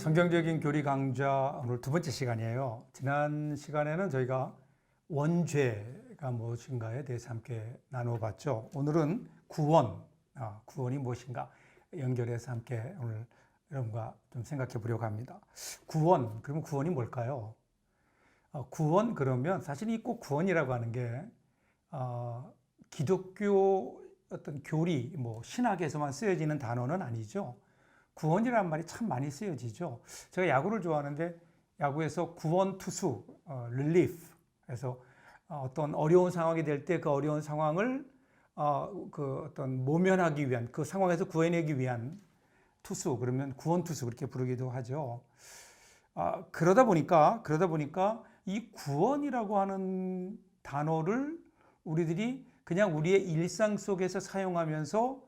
성경적인 교리 강좌 오늘 두 번째 시간이에요. 지난 시간에는 저희가 원죄가 무엇인가에 대해서 함께 나눠봤죠. 오늘은 구원, 구원이 무엇인가 연결해서 함께 오늘 여러분과 좀 생각해 보려고 합니다. 구원, 그러면 구원이 뭘까요? 구원 그러면 사실 이 꼭 구원이라고 하는 게 기독교 어떤 교리, 신학에서만 쓰여지는 단어는 아니죠. 구원이라는 말이 참 많이 쓰여지죠. 제가 야구를 좋아하는데 야구에서 구원 투수, relief, 그래서 어떤 어려운 상황이 될 때 그 어려운 상황을 어떤 모면하기 위한 그 상황에서 구해내기 위한 투수, 그러면 구원 투수 그렇게 부르기도 하죠. 그러다 보니까 이 구원이라고 하는 단어를 우리들이 그냥 우리의 일상 속에서 사용하면서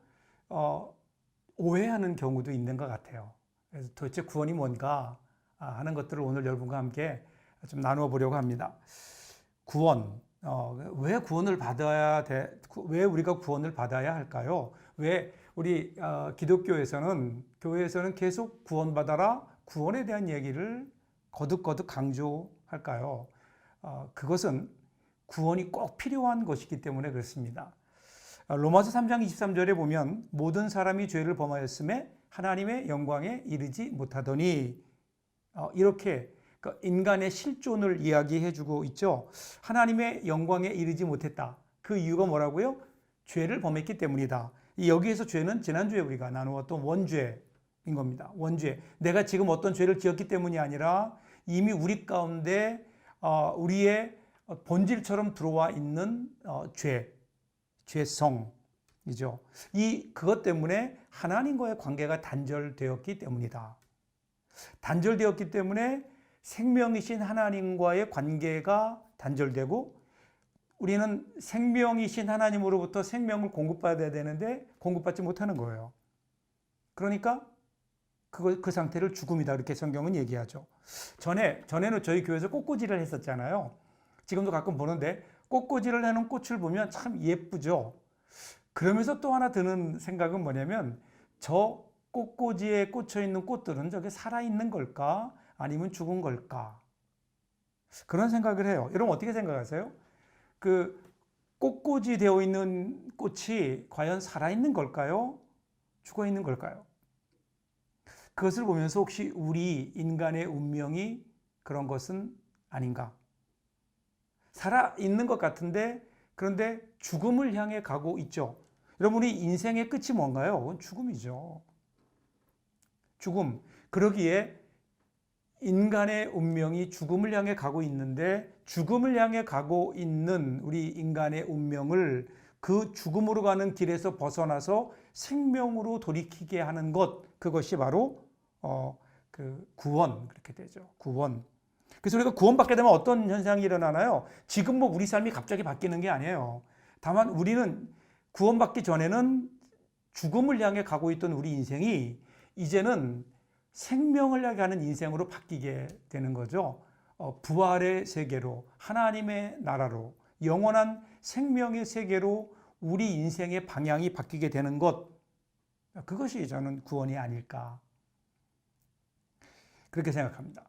오해하는 경우도 있는 것 같아요. 그래서 도대체 구원이 뭔가 하는 것들을 오늘 여러분과 함께 좀 나누어 보려고 합니다. 구원, 왜 구원을 받아야 돼? 왜 우리가 구원을 받아야 할까요? 왜 우리 기독교에서는 교회에서는 계속 구원받아라, 구원에 대한 얘기를 거듭거듭 강조할까요? 그것은 구원이 꼭 필요한 것이기 때문에 그렇습니다. 로마서 3장 23절에 보면 모든 사람이 죄를 범하였음에 하나님의 영광에 이르지 못하더니 이렇게 인간의 실존을 이야기해 주고 있죠. 하나님의 영광에 이르지 못했다. 그 이유가 뭐라고요? 죄를 범했기 때문이다. 여기에서 죄는 지난주에 우리가 나누었던 원죄인 겁니다. 원죄. 내가 지금 어떤 죄를 지었기 때문이 아니라 이미 우리 가운데 우리의 본질처럼 들어와 있는 죄성이죠. 그것 때문에 하나님과의 관계가 단절되었기 때문이다. 단절되었기 때문에 생명이신 하나님과의 관계가 단절되고 우리는 생명이신 하나님으로부터 생명을 공급받아야 되는데 공급받지 못하는 거예요. 그러니까 그 상태를 죽음이다 이렇게 성경은 얘기하죠. 전에는 저희 교회에서 꽃꽂이를 했었잖아요. 지금도 가끔 보는데 꽃꽂이를 해놓은 꽃을 보면 참 예쁘죠. 그러면서 또 하나 드는 생각은 뭐냐면 저 꽃꽂이에 꽂혀 있는 꽃들은 저게 살아있는 걸까? 아니면 죽은 걸까? 그런 생각을 해요. 여러분 어떻게 생각하세요? 그 꽃꽂이 되어 있는 꽃이 과연 살아있는 걸까요? 죽어 있는 걸까요? 그것을 보면서 혹시 우리 인간의 운명이 그런 것은 아닌가? 살아있는 것 같은데 그런데 죽음을 향해 가고 있죠. 여러분이 인생의 끝이 뭔가요? 그건 죽음이죠. 죽음. 그러기에 인간의 운명이 죽음을 향해 가고 있는데 죽음을 향해 가고 있는 우리 인간의 운명을 그 죽음으로 가는 길에서 벗어나서 생명으로 돌이키게 하는 것, 그것이 바로 그 구원, 그렇게 되죠. 구원. 그래서 우리가 구원받게 되면 어떤 현상이 일어나나요? 지금 우리 삶이 갑자기 바뀌는 게 아니에요. 다만 우리는 구원받기 전에는 죽음을 향해 가고 있던 우리 인생이 이제는 생명을 향해 가는 인생으로 바뀌게 되는 거죠. 부활의 세계로, 하나님의 나라로, 영원한 생명의 세계로 우리 인생의 방향이 바뀌게 되는 것, 그것이 저는 구원이 아닐까 그렇게 생각합니다.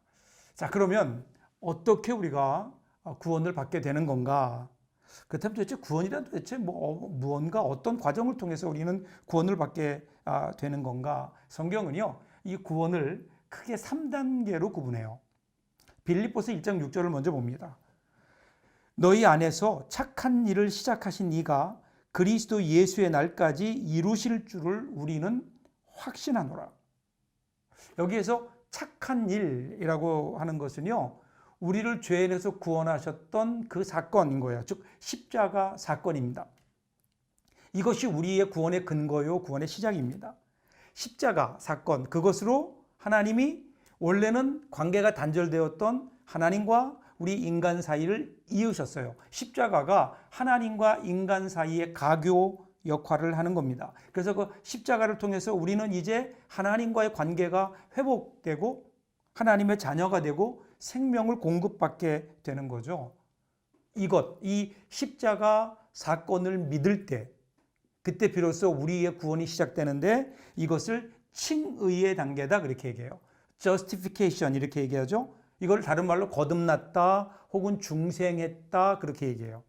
자, 그러면 어떻게 우리가 구원을 받게 되는 건가? 그렇다면 도대체 구원이란 도대체 무언가 어떤 과정을 통해서 우리는 구원을 받게 되는 건가? 성경은요, 이 구원을 크게 3단계로 구분해요. 빌립보서 1장 6절을 먼저 봅니다. 너희 안에서 착한 일을 시작하신 이가 그리스도 예수의 날까지 이루실 줄을 우리는 확신하노라. 여기에서 착한 일이라고 하는 것은요, 우리를 죄에서 구원하셨던 그 사건인 거예요. 즉 십자가 사건입니다. 이것이 우리의 구원의 근거요, 구원의 시작입니다. 십자가 사건, 그것으로 하나님이 원래는 관계가 단절되었던 하나님과 우리 인간 사이를 이으셨어요. 십자가가 하나님과 인간 사이의 가교 역할을 하는 겁니다. 그래서 그 십자가를 통해서 우리는 이제 하나님과의 관계가 회복되고 하나님의 자녀가 되고 생명을 공급받게 되는 거죠. 이 십자가 사건을 믿을 때, 그때 비로소 우리의 구원이 시작되는데 이것을 칭의의 단계다 그렇게 얘기해요. justification 이렇게 얘기하죠. 이걸 다른 말로 거듭났다 혹은 중생했다 그렇게 얘기해요.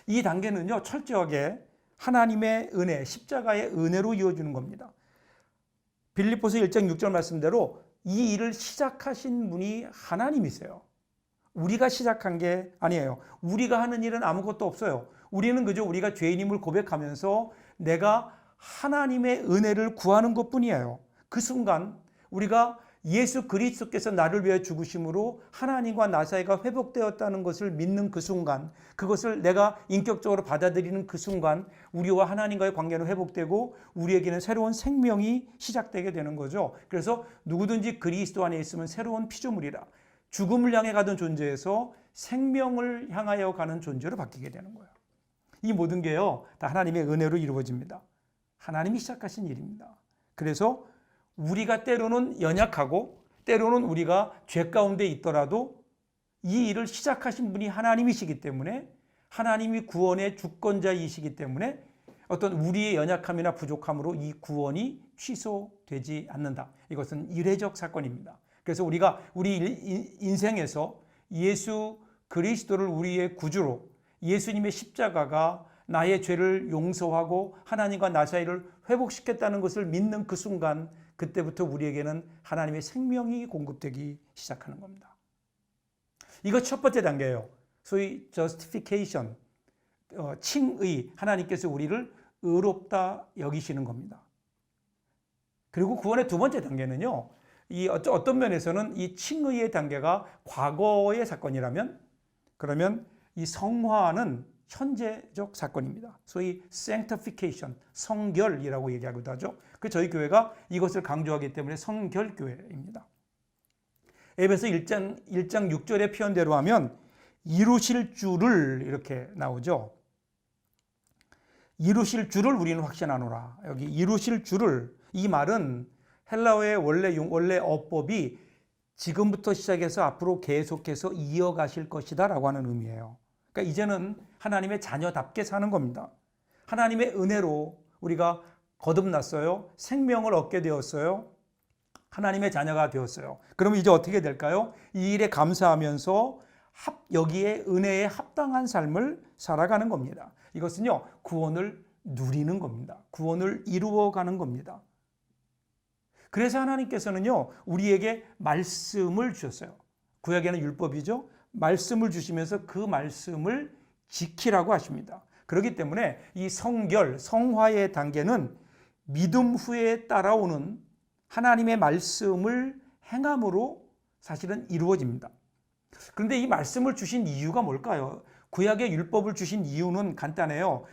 이 단계는요, 철저하게 하나님의 은혜, 십자가의 은혜로 이어지는 겁니다. 빌립보서 1장 6절 말씀대로 이 일을 시작하신 분이 하나님이세요. 우리가 시작한 게 아니에요. 우리가 하는 일은 아무것도 없어요. 우리는 그저 우리가 죄인임을 고백하면서 내가 하나님의 은혜를 구하는 것뿐이에요. 그 순간 우리가 예수 그리스도께서 나를 위해 죽으심으로 하나님과 나 사이가 회복되었다는 것을 믿는 그 순간, 그것을 내가 인격적으로 받아들이는 그 순간 우리와 하나님과의 관계는 회복되고 우리에게는 새로운 생명이 시작되게 되는 거죠. 그래서 누구든지 그리스도 안에 있으면 새로운 피조물이라, 죽음을 향해 가던 존재에서 생명을 향하여 가는 존재로 바뀌게 되는 거예요. 이 모든 게요, 다 하나님의 은혜로 이루어집니다. 하나님이 시작하신 일입니다. 그래서 우리가 때로는 연약하고 때로는 우리가 죄 가운데 있더라도 이 일을 시작하신 분이 하나님이시기 때문에, 하나님이 구원의 주권자이시기 때문에 어떤 우리의 연약함이나 부족함으로 이 구원이 취소되지 않는다. 이것은 이례적 사건입니다. 그래서 우리가 우리 인생에서 예수 그리스도를 우리의 구주로, 예수님의 십자가가 나의 죄를 용서하고 하나님과 나 사이를 회복시켰다는 것을 믿는 그 순간, 그때부터 우리에게는 하나님의 생명이 공급되기 시작하는 겁니다. 이거 첫 번째 단계예요. 소위 justification, 칭의, 하나님께서 우리를 의롭다 여기시는 겁니다. 그리고 구원의 두 번째 단계는요, 이 어떤 면에서는 이 칭의의 단계가 과거의 사건이라면, 그러면 이 성화는 현재적 사건입니다. 소위 sanctification, 성결이라고 얘기하기도 하죠. 그 저희 교회가 이것을 강조하기 때문에 성결교회입니다. 에베소 1장 6절의 표현대로 하면 이루실 줄을 이렇게 나오죠. 이루실 줄을 우리는 확신하노라. 여기 이루실 줄을, 이 말은 헬라어의 원래 어법이 지금부터 시작해서 앞으로 계속해서 이어가실 것이다 라고 하는 의미예요. 그러니까 이제는 하나님의 자녀답게 사는 겁니다. 하나님의 은혜로 우리가 거듭났어요. 생명을 얻게 되었어요. 하나님의 자녀가 되었어요. 그러면 이제 어떻게 될까요? 이 일에 감사하면서 여기에 은혜에 합당한 삶을 살아가는 겁니다. 이것은요, 구원을 누리는 겁니다. 구원을 이루어가는 겁니다. 그래서 하나님께서는요, 우리에게 말씀을 주셨어요. 구약에는 율법이죠. 말씀을 주시면서 그 말씀을 지키라고 하십니다. 그렇기 때문에 이 성결, 성화의 단계는 믿음 후에 따라오는 하나님의 말씀을 행함으로 사실은 이루어집니다. 그런데 이 말씀을 주신 이유가 뭘까요? 구약의 율법을 주신 이유는 간단해요.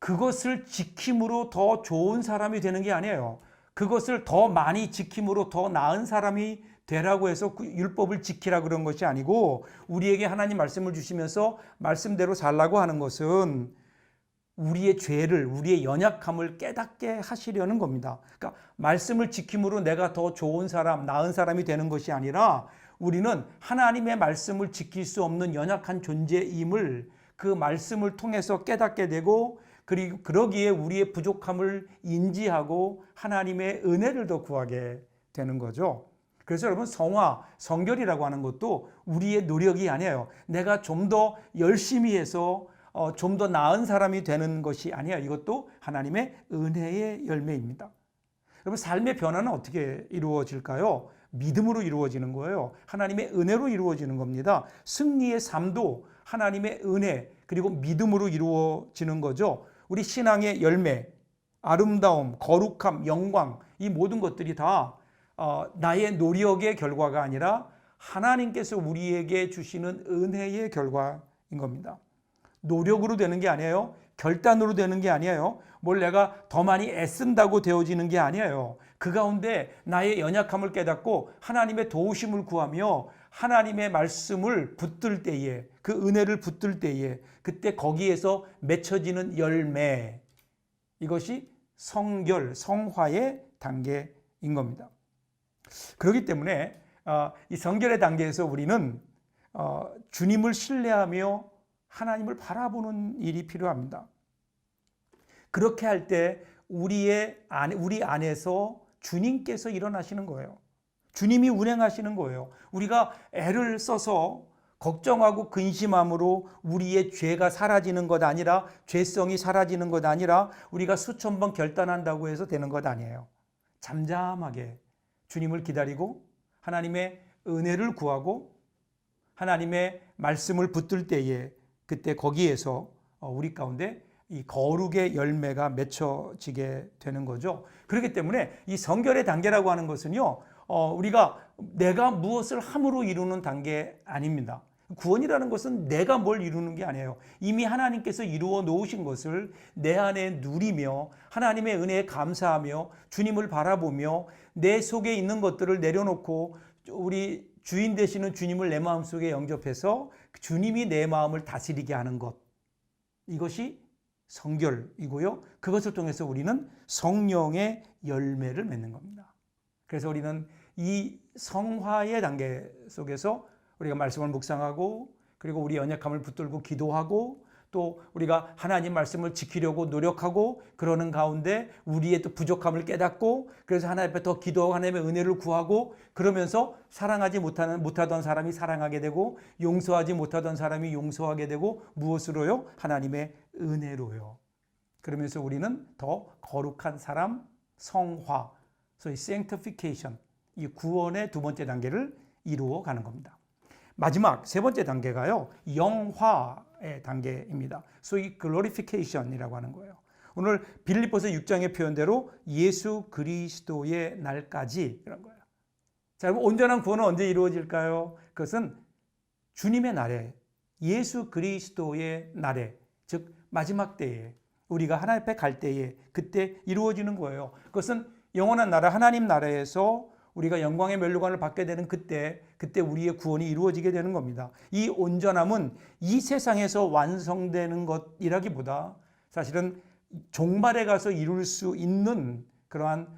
그것을 지킴으로 더 좋은 사람이 되는 게 아니에요. 그것을 더 많이 지킴으로 더 나은 사람이 되라고 해서 그 율법을 지키라 그런 것이 아니고, 우리에게 하나님 말씀을 주시면서 말씀대로 살라고 하는 것은 우리의 죄를, 우리의 연약함을 깨닫게 하시려는 겁니다. 그러니까 말씀을 지킴으로 내가 더 좋은 사람, 나은 사람이 되는 것이 아니라 우리는 하나님의 말씀을 지킬 수 없는 연약한 존재임을 그 말씀을 통해서 깨닫게 되고, 그리고 그러기에 우리의 부족함을 인지하고 하나님의 은혜를 더 구하게 되는 거죠. 그래서 여러분, 성화, 성결이라고 하는 것도 우리의 노력이 아니에요. 내가 좀 더 열심히 해서 좀 더 나은 사람이 되는 것이 아니에요. 이것도 하나님의 은혜의 열매입니다. 여러분, 삶의 변화는 어떻게 이루어질까요? 믿음으로 이루어지는 거예요. 하나님의 은혜로 이루어지는 겁니다. 승리의 삶도 하나님의 은혜 그리고 믿음으로 이루어지는 거죠. 우리 신앙의 열매, 아름다움, 거룩함, 영광, 이 모든 것들이 다 나의 노력의 결과가 아니라 하나님께서 우리에게 주시는 은혜의 결과인 겁니다. 노력으로 되는 게 아니에요. 결단으로 되는 게 아니에요. 뭘 내가 더 많이 애쓴다고 되어지는 게 아니에요. 그 가운데 나의 연약함을 깨닫고 하나님의 도우심을 구하며 하나님의 말씀을 붙들 때에, 그 은혜를 붙들 때에, 그때 거기에서 맺혀지는 열매, 이것이 성결, 성화의 단계인 겁니다. 그렇기 때문에 이 성결의 단계에서 우리는 주님을 신뢰하며 하나님을 바라보는 일이 필요합니다. 그렇게 할 때 우리 안에서 주님께서 일어나시는 거예요. 주님이 운행하시는 거예요. 우리가 애를 써서 걱정하고 근심함으로 우리의 죄가 사라지는 것 아니라, 죄성이 사라지는 것 아니라 우리가 수천 번 결단한다고 해서 되는 것 아니에요. 잠잠하게 주님을 기다리고 하나님의 은혜를 구하고 하나님의 말씀을 붙들 때에, 그때 거기에서 우리 가운데 이 거룩의 열매가 맺혀지게 되는 거죠. 그렇기 때문에 이 성결의 단계라고 하는 것은요, 우리가 내가 무엇을 함으로 이루는 단계 아닙니다. 구원이라는 것은 내가 뭘 이루는 게 아니에요. 이미 하나님께서 이루어 놓으신 것을 내 안에 누리며 하나님의 은혜에 감사하며 주님을 바라보며 내 속에 있는 것들을 내려놓고 우리 주인 되시는 주님을 내 마음속에 영접해서 주님이 내 마음을 다스리게 하는 것, 이것이 성결이고요. 그것을 통해서 우리는 성령의 열매를 맺는 겁니다. 그래서 우리는 이 성화의 단계 속에서 우리가 말씀을 묵상하고, 그리고 우리 연약함을 붙들고 기도하고, 또 우리가 하나님 말씀을 지키려고 노력하고, 그러는 가운데 우리의 또 부족함을 깨닫고, 그래서 하나님 앞에 더 기도하고 하나님의 은혜를 구하고, 그러면서 사랑하지 못하던 사람이 사랑하게 되고, 용서하지 못하던 사람이 용서하게 되고, 무엇으로요? 하나님의 은혜로요. 그러면서 우리는 더 거룩한 사람, 성화, 소위 sanctification, 이 구원의 두 번째 단계를 이루어 가는 겁니다. 마지막 세 번째 단계가요, 영화의 단계입니다. 소위 glorification이라고 하는 거예요. 오늘 빌립보서 6장의 표현대로 예수 그리스도의 날까지, 이런 거예요. 자, 그럼 온전한 구원은 언제 이루어질까요? 그것은 주님의 날에, 예수 그리스도의 날에, 즉 마지막 때에, 우리가 하나님 앞에 갈 때에, 그때 이루어지는 거예요. 그것은 영원한 나라, 하나님 나라에서 우리가 영광의 면류관을 받게 되는 그때 우리의 구원이 이루어지게 되는 겁니다. 이 온전함은 이 세상에서 완성되는 것이라기보다 사실은 종말에 가서 이룰 수 있는 그러한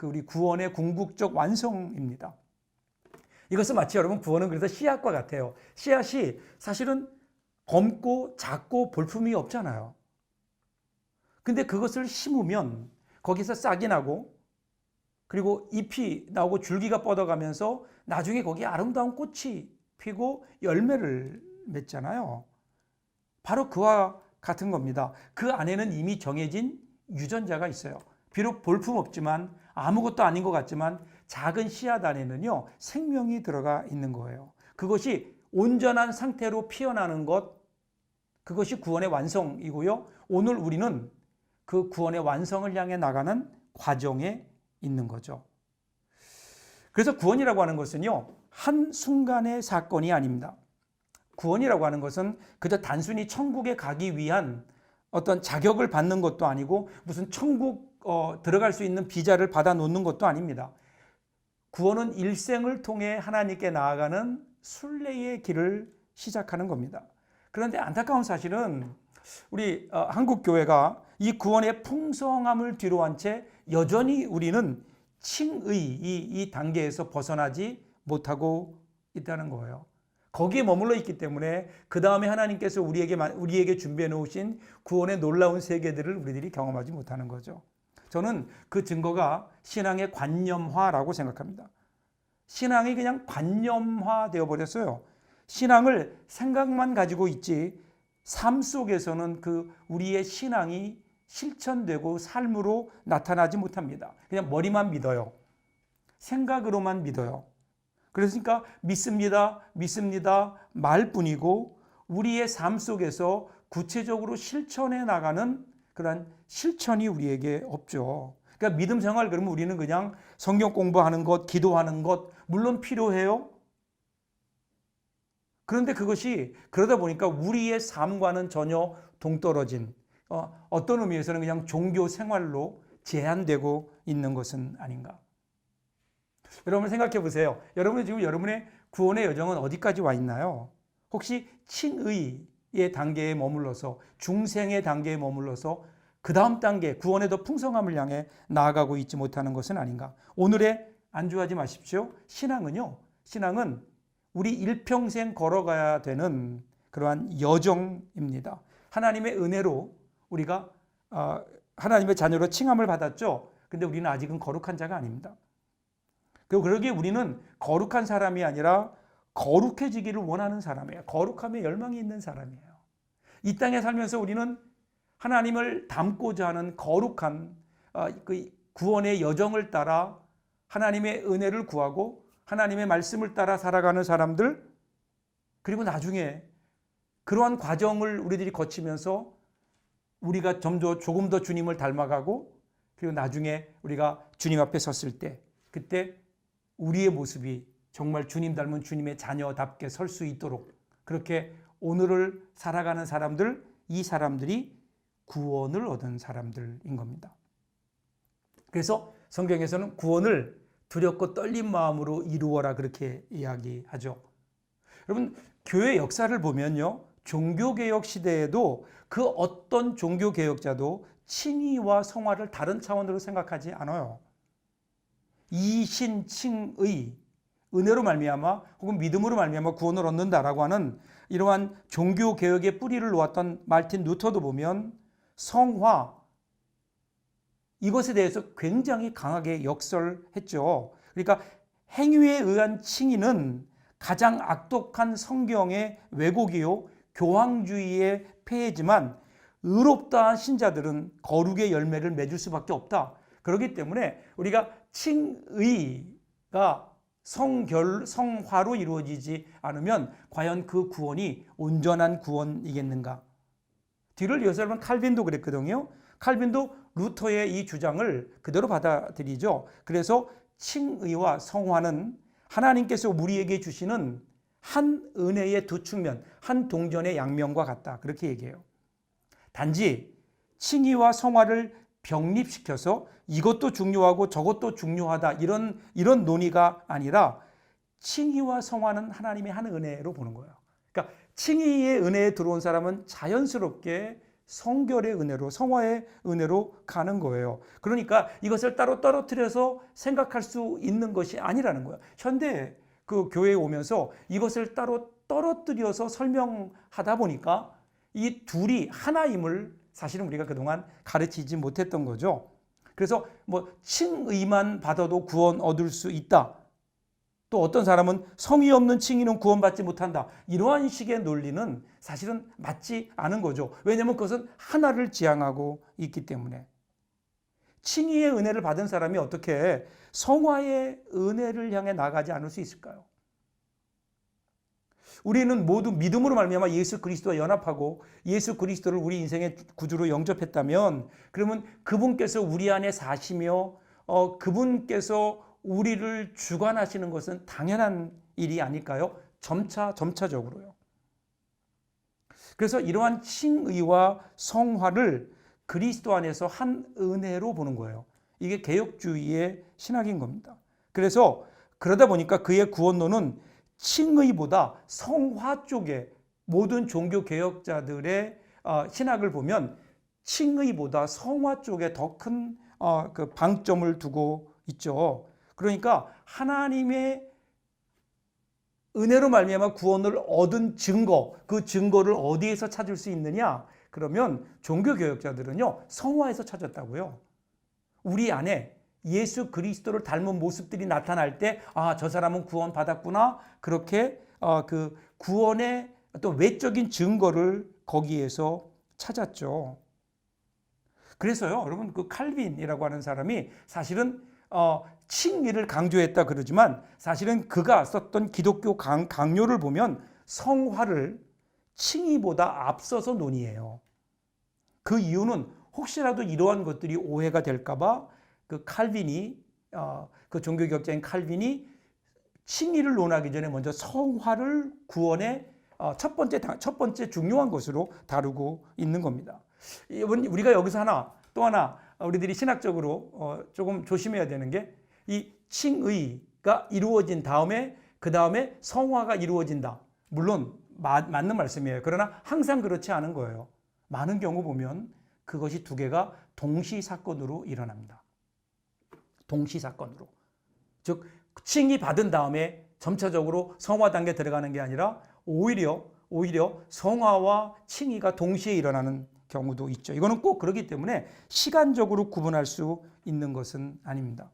우리 구원의 궁극적 완성입니다. 이것은 마치 여러분, 구원은 그래서 씨앗과 같아요. 씨앗이 사실은 검고 작고 볼품이 없잖아요. 근데 그것을 심으면 거기서 싹이 나고, 그리고 잎이 나오고 줄기가 뻗어가면서 나중에 거기에 아름다운 꽃이 피고 열매를 맺잖아요. 바로 그와 같은 겁니다. 그 안에는 이미 정해진 유전자가 있어요. 비록 볼품 없지만, 아무것도 아닌 것 같지만 작은 씨앗 안에는요, 생명이 들어가 있는 거예요. 그것이 온전한 상태로 피어나는 것, 그것이 구원의 완성이고요. 오늘 우리는 그 구원의 완성을 향해 나가는 과정에 있는 거죠. 그래서 구원이라고 하는 것은요, 한순간의 사건이 아닙니다. 구원이라고 하는 것은 그저 단순히 천국에 가기 위한 어떤 자격을 받는 것도 아니고, 무슨 천국 들어갈 수 있는 비자를 받아 놓는 것도 아닙니다. 구원은 일생을 통해 하나님께 나아가는 순례의 길을 시작하는 겁니다. 그런데 안타까운 사실은 우리 한국 교회가 이 구원의 풍성함을 뒤로한 채 여전히 우리는 칭의 이 단계에서 벗어나지 못하고 있다는 거예요. 거기에 머물러 있기 때문에 그 다음에 하나님께서 우리에게 준비해 놓으신 구원의 놀라운 세계들을 우리들이 경험하지 못하는 거죠. 저는 그 증거가 신앙의 관념화라고 생각합니다. 신앙이 그냥 관념화 되어 버렸어요. 신앙을 생각만 가지고 있지, 삶 속에서는 그 우리의 신앙이 실천되고 삶으로 나타나지 못합니다. 그냥 머리만 믿어요. 생각으로만 믿어요. 그러니까 믿습니다 말뿐이고, 우리의 삶 속에서 구체적으로 실천해 나가는 그런 실천이 우리에게 없죠. 그러니까 믿음 생활, 그러면 우리는 그냥 성경 공부하는 것, 기도하는 것 물론 필요해요. 그런데 그것이 그러다 보니까 우리의 삶과는 전혀 동떨어진, 어떤 의미에서는 그냥 종교 생활로 제한되고 있는 것은 아닌가. 여러분 생각해 보세요. 여러분이 지금 여러분의 구원의 여정은 어디까지 와 있나요? 혹시 칭의의 단계에 머물러서, 중생의 단계에 머물러서 그 다음 단계, 구원의 더 풍성함을 향해 나아가고 있지 못하는 것은 아닌가. 오늘에 안주하지 마십시오. 신앙은 우리 일평생 걸어가야 되는 그러한 여정입니다. 하나님의 은혜로 우리가 하나님의 자녀로 칭함을 받았죠. 근데 우리는 아직은 거룩한 자가 아닙니다. 그리고 그러기에 우리는 거룩한 사람이 아니라 거룩해지기를 원하는 사람이에요. 거룩함에 열망이 있는 사람이에요. 이 땅에 살면서 우리는 하나님을 닮고자 하는 거룩한 그 구원의 여정을 따라 하나님의 은혜를 구하고 하나님의 말씀을 따라 살아가는 사람들, 그리고 나중에 그러한 과정을 우리들이 거치면서 우리가 조금 더 주님을 닮아가고, 그리고 나중에 우리가 주님 앞에 섰을 때, 그때 우리의 모습이 정말 주님 닮은 주님의 자녀답게 설 수 있도록, 그렇게 오늘을 살아가는 사람들, 이 사람들이 구원을 얻은 사람들인 겁니다. 그래서 성경에서는 구원을 두렵고 떨린 마음으로 이루어라, 그렇게 이야기하죠. 여러분, 교회 역사를 보면요, 종교개혁 시대에도 그 어떤 종교개혁자도 칭의와 성화를 다른 차원으로 생각하지 않아요. 이신칭의, 은혜로 말미암아 혹은 믿음으로 말미암아 구원을 얻는다라고 하는 이러한 종교개혁의 뿌리를 놓았던 마르틴 루터도 보면 성화, 이것에 대해서 굉장히 강하게 역설했죠. 그러니까 행위에 의한 칭의는 가장 악독한 성경의 왜곡이요, 교황주의의 폐해지만 의롭다 신자들은 거룩의 열매를 맺을 수밖에 없다. 그렇기 때문에 우리가 칭의가 성화로 이루어지지 않으면 과연 그 구원이 온전한 구원이겠는가? 뒤를 이어서 여러분, 칼빈도 그랬거든요. 칼빈도 루터의 이 주장을 그대로 받아들이죠. 그래서 칭의와 성화는 하나님께서 우리에게 주시는 한 은혜의 두 측면, 한 동전의 양면과 같다, 그렇게 얘기해요. 단지 칭의와 성화를 병립시켜서 이것도 중요하고 저것도 중요하다, 이런 논의가 아니라 칭의와 성화는 하나님의 한 은혜로 보는 거예요. 그러니까 칭의의 은혜에 들어온 사람은 자연스럽게 성결의 은혜로, 성화의 은혜로 가는 거예요. 그러니까 이것을 따로 떨어뜨려서 생각할 수 있는 것이 아니라는 거예요. 현대 그 교회에 오면서 이것을 따로 떨어뜨려서 설명하다 보니까 이 둘이 하나임을 사실은 우리가 그동안 가르치지 못했던 거죠. 그래서 뭐 칭의만 받아도 구원 얻을 수 있다, 또 어떤 사람은 성의 없는 칭의는 구원받지 못한다, 이러한 식의 논리는 사실은 맞지 않은 거죠. 왜냐하면 그것은 하나를 지향하고 있기 때문에. 칭의의 은혜를 받은 사람이 어떻게 성화의 은혜를 향해 나가지 않을 수 있을까요? 우리는 모두 믿음으로 말미암아 예수 그리스도와 연합하고 예수 그리스도를 우리 인생의 구주로 영접했다면, 그러면 그분께서 우리 안에 사시며 그분께서 우리를 주관하시는 것은 당연한 일이 아닐까요? 점차적으로요. 그래서 이러한 칭의와 성화를 그리스도 안에서 한 은혜로 보는 거예요. 이게 개혁주의의 신학인 겁니다. 그래서 그러다 보니까 그의 구원론은 칭의보다 성화 쪽에, 모든 종교 개혁자들의 신학을 보면 칭의보다 성화 쪽에 더 큰 그 방점을 두고 있죠. 그러니까 하나님의 은혜로 말미암아 구원을 얻은 증거, 그 증거를 어디에서 찾을 수 있느냐? 그러면 종교 개혁자들은요, 성화에서 찾았다고요. 우리 안에 예수 그리스도를 닮은 모습들이 나타날 때, 아, 저 사람은 구원 받았구나, 그렇게 그 구원의 어떤 외적인 증거를 거기에서 찾았죠. 그래서요, 여러분, 그 칼빈이라고 하는 사람이 사실은 칭의를 강조했다 그러지만, 사실은 그가 썼던 기독교 강요를 보면 성화를 칭의보다 앞서서 논의해요. 그 이유는 혹시라도 이러한 것들이 오해가 될까봐 그 칼빈이, 그 종교개혁자인 칼빈이 칭의를 논하기 전에 먼저 성화를 구원의 첫 번째 중요한 것으로 다루고 있는 겁니다. 우리가 여기서 또 하나 우리들이 신학적으로 조금 조심해야 되는 게, 이 칭의가 이루어진 다음에 그 다음에 성화가 이루어진다. 물론 맞는 말씀이에요. 그러나 항상 그렇지 않은 거예요. 많은 경우 보면 그것이 두 개가 동시 사건으로 일어납니다. 동시 사건으로. 즉 칭의 받은 다음에 점차적으로 성화 단계에 들어가는 게 아니라 오히려 성화와 칭의가 동시에 일어나는 경우도 있죠. 이거는 꼭 그렇기 때문에 시간적으로 구분할 수 있는 것은 아닙니다.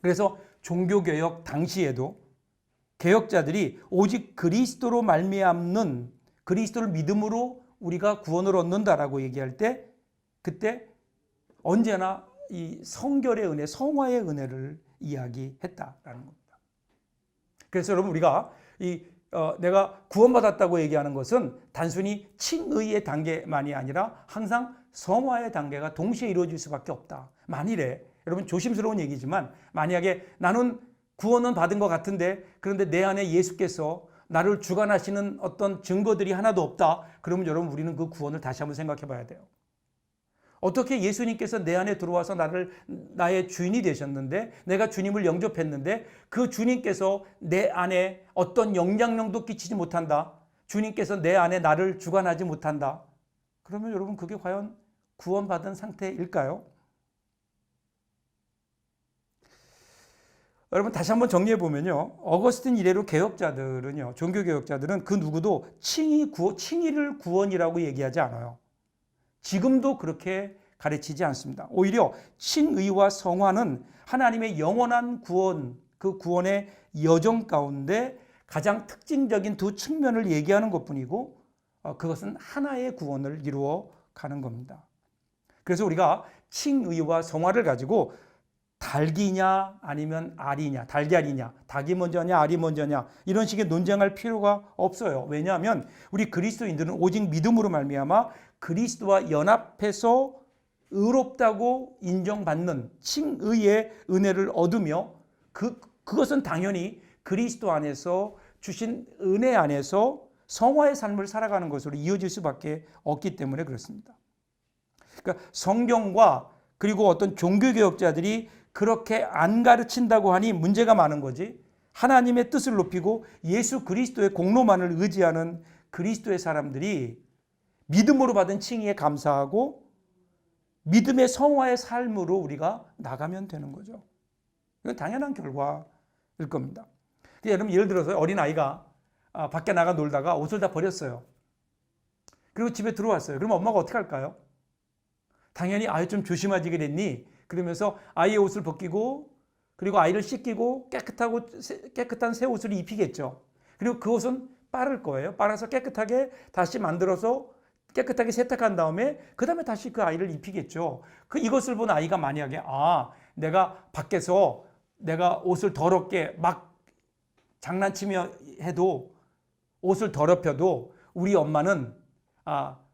그래서 종교개혁 당시에도 개혁자들이 오직 그리스도로 말미암는, 그리스도를 믿음으로 우리가 구원을 얻는다라고 얘기할 때 그때 언제나 이 성결의 은혜, 성화의 은혜를 이야기했다라는 겁니다. 그래서 여러분 우리가 내가 구원받았다고 얘기하는 것은 단순히 칭의의 단계만이 아니라 항상 성화의 단계가 동시에 이루어질 수밖에 없다. 만일에 여러분 조심스러운 얘기지만 만약에 나는 구원은 받은 것 같은데 그런데 내 안에 예수께서 나를 주관하시는 어떤 증거들이 하나도 없다. 그러면 여러분 우리는 그 구원을 다시 한번 생각해 봐야 돼요. 어떻게 예수님께서 내 안에 들어와서 나의 주인이 되셨는데 내가 주님을 영접했는데 그 주님께서 내 안에 어떤 영향력도 끼치지 못한다. 주님께서 내 안에 나를 주관하지 못한다. 그러면 여러분 그게 과연 구원받은 상태일까요? 여러분 다시 한번 정리해 보면요. 어거스틴 이래로 개혁자들은요. 종교개혁자들은 그 누구도 칭의를 구원이라고 얘기하지 않아요. 지금도 그렇게 가르치지 않습니다. 오히려 칭의와 성화는 하나님의 영원한 구원, 그 구원의 여정 가운데 가장 특징적인 두 측면을 얘기하는 것뿐이고 그것은 하나의 구원을 이루어 가는 겁니다. 그래서 우리가 칭의와 성화를 가지고 닭이냐 아니면 알이냐, 달걀이냐, 닭이 먼저냐 알이 먼저냐 이런 식의 논쟁할 필요가 없어요. 왜냐하면 우리 그리스도인들은 오직 믿음으로 말미암아 그리스도와 연합해서 의롭다고 인정받는 칭의의 은혜를 얻으며 그것은 당연히 그리스도 안에서 주신 은혜 안에서 성화의 삶을 살아가는 것으로 이어질 수밖에 없기 때문에 그렇습니다. 그러니까 성경과 그리고 어떤 종교개혁자들이 그렇게 안 가르친다고 하니 문제가 많은 거지. 하나님의 뜻을 높이고 예수 그리스도의 공로만을 의지하는 그리스도의 사람들이 믿음으로 받은 칭의에 감사하고 믿음의 성화의 삶으로 우리가 나가면 되는 거죠. 이건 당연한 결과일 겁니다. 여러분 예를 들어서 어린아이가 밖에 나가 놀다가 옷을 다 버렸어요. 그리고 집에 들어왔어요. 그럼 엄마가 어떻게 할까요? 당연히 아유 좀 조심하지 그랬니? 그러면서 아이의 옷을 벗기고 그리고 아이를 씻기고 깨끗한 새 옷을 입히겠죠. 그리고 그 옷은 빨을 거예요. 빨아서 깨끗하게 다시 만들어서 깨끗하게 세탁한 다음에 그 다음에 다시 그 아이를 입히겠죠. 이것을 본 아이가 만약에 내가 밖에서 내가 옷을 더럽게 막 장난치며 해도 옷을 더럽혀도 우리 엄마는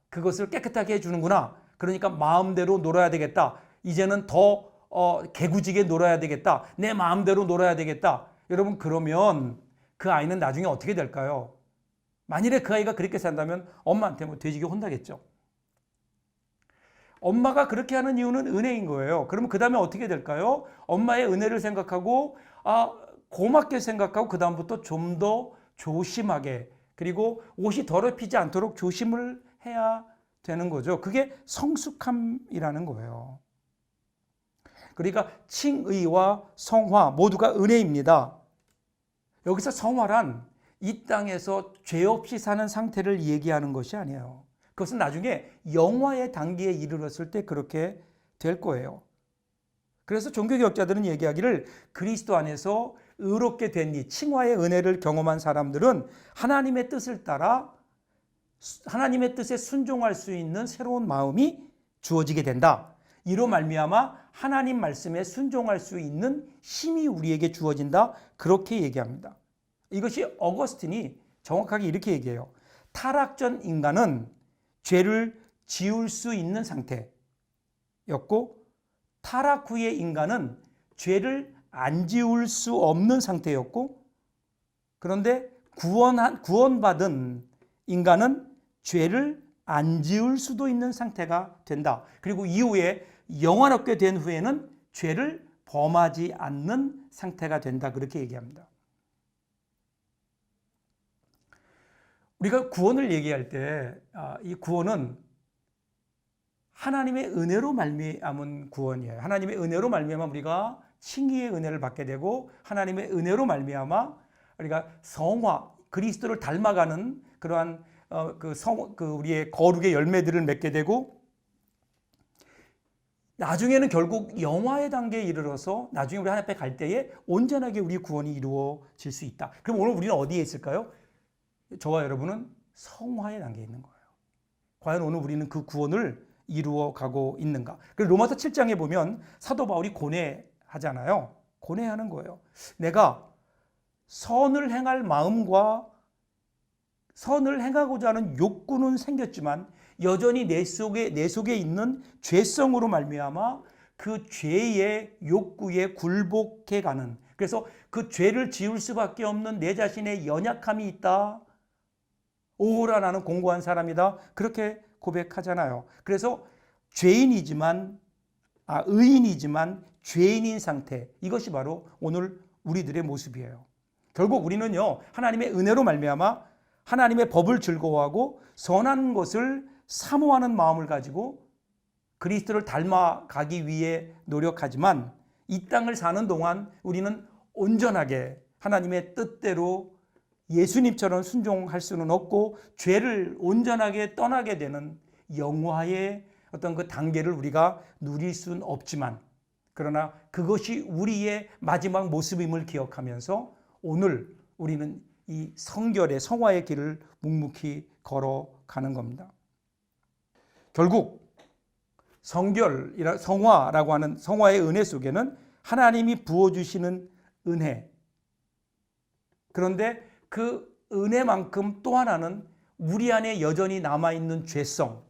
그것을 깨끗하게 해주는구나. 그러니까 마음대로 놀아야 되겠다. 이제는 더 개구지게 놀아야 되겠다. 내 마음대로 놀아야 되겠다. 여러분 그러면 그 아이는 나중에 어떻게 될까요? 만일에 그 아이가 그렇게 산다면 엄마한테 돼지게 혼나겠죠. 엄마가 그렇게 하는 이유는 은혜인 거예요. 그러면 그 다음에 어떻게 될까요? 엄마의 은혜를 생각하고 고맙게 생각하고 그 다음부터 좀 더 조심하게 그리고 옷이 더럽히지 않도록 조심을 해야 되는 거죠. 그게 성숙함이라는 거예요. 그러니까 칭의와 성화 모두가 은혜입니다. 여기서 성화란 이 땅에서 죄 없이 사는 상태를 얘기하는 것이 아니에요. 그것은 나중에 영화의 단계에 이르렀을 때 그렇게 될 거예요. 그래서 종교개혁자들은 얘기하기를 그리스도 안에서 의롭게 된 이 칭화의 은혜를 경험한 사람들은 하나님의 뜻을 따라 하나님의 뜻에 순종할 수 있는 새로운 마음이 주어지게 된다. 이로 말미암아 하나님 말씀에 순종할 수 있는 힘이 우리에게 주어진다. 그렇게 얘기합니다. 이것이 어거스틴이 정확하게 이렇게 얘기해요. 타락 전 인간은 죄를 지을 수 있는 상태였고 타락 후의 인간은 죄를 안 지을 수 없는 상태였고 그런데 구원받은 인간은 죄를 안 지을 수도 있는 상태가 된다. 그리고 이후에 영원하게 된 후에는 죄를 범하지 않는 상태가 된다. 그렇게 얘기합니다. 우리가 구원을 얘기할 때 이 구원은 하나님의 은혜로 말미암은 구원이에요. 하나님의 은혜로 말미암아 우리가 칭의의 은혜를 받게 되고 하나님의 은혜로 말미암아 우리가 성화, 그리스도를 닮아가는 그러한 우리의 거룩의 열매들을 맺게 되고 나중에는 결국 영화의 단계에 이르러서 나중에 우리 하나님 앞에 갈 때에 온전하게 우리 구원이 이루어질 수 있다. 그럼 오늘 우리는 어디에 있을까요? 저와 여러분은 성화의 단계에 있는 거예요. 과연 오늘 우리는 그 구원을 이루어 가고 있는가? 그리고 로마서 7장에 보면 사도 바울이 고뇌하잖아요. 고뇌하는 거예요. 내가 선을 행할 마음과 선을 행하고자 하는 욕구는 생겼지만 여전히 내 속에 있는 죄성으로 말미암아 그 죄의 욕구에 굴복해 가는, 그래서 그 죄를 지을 수밖에 없는 내 자신의 연약함이 있다. 오라 나는 공고한 사람이다. 그렇게 고백하잖아요. 그래서 의인이지만 죄인인 상태, 이것이 바로 오늘 우리들의 모습이에요. 결국 우리는요, 하나님의 은혜로 말미암아 하나님의 법을 즐거워하고 선한 것을 사모하는 마음을 가지고 그리스도를 닮아가기 위해 노력하지만 이 땅을 사는 동안 우리는 온전하게 하나님의 뜻대로 예수님처럼 순종할 수는 없고 죄를 온전하게 떠나게 되는 영화의 어떤 그 단계를 우리가 누릴 수는 없지만, 그러나 그것이 우리의 마지막 모습임을 기억하면서 오늘 우리는 이 성결의 성화의 길을 묵묵히 걸어가는 겁니다. 결국 성화라고 하는 성화의 은혜 속에는 하나님이 부어주시는 은혜, 그런데 그 은혜만큼 또 하나는 우리 안에 여전히 남아있는 죄성,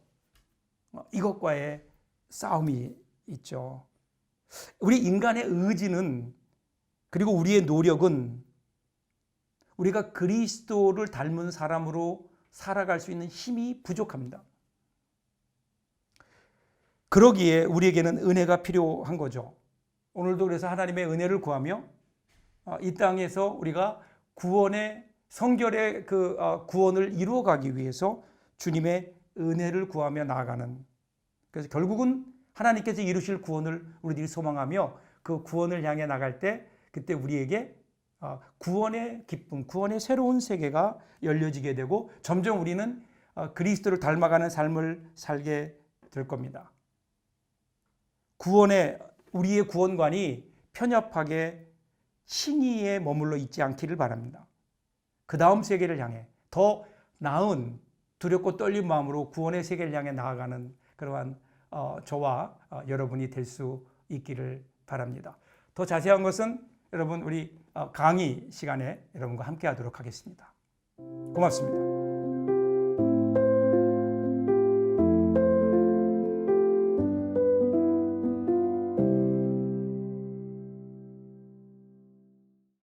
이것과의 싸움이 있죠. 우리 인간의 의지는, 그리고 우리의 노력은 우리가 그리스도를 닮은 사람으로 살아갈 수 있는 힘이 부족합니다. 그러기에 우리에게는 은혜가 필요한 거죠. 오늘도 그래서 하나님의 은혜를 구하며 이 땅에서 우리가 구원의 성결의 그 구원을 이루어가기 위해서 주님의 은혜를 구하며 나아가는, 그래서 결국은 하나님께서 이루실 구원을 우리들이 소망하며 그 구원을 향해 나갈 때 그때 우리에게 구원의 기쁨, 구원의 새로운 세계가 열려지게 되고 점점 우리는 그리스도를 닮아가는 삶을 살게 될 겁니다. 우리의 구원관이 편협하게 칭의에 머물러 있지 않기를 바랍니다. 그 다음 세계를 향해 더 나은 두렵고 떨린 마음으로 구원의 세계를 향해 나아가는 그러한 저와 여러분이 될 수 있기를 바랍니다. 더 자세한 것은 여러분 우리 강의 시간에 여러분과 함께 하도록 하겠습니다. 고맙습니다.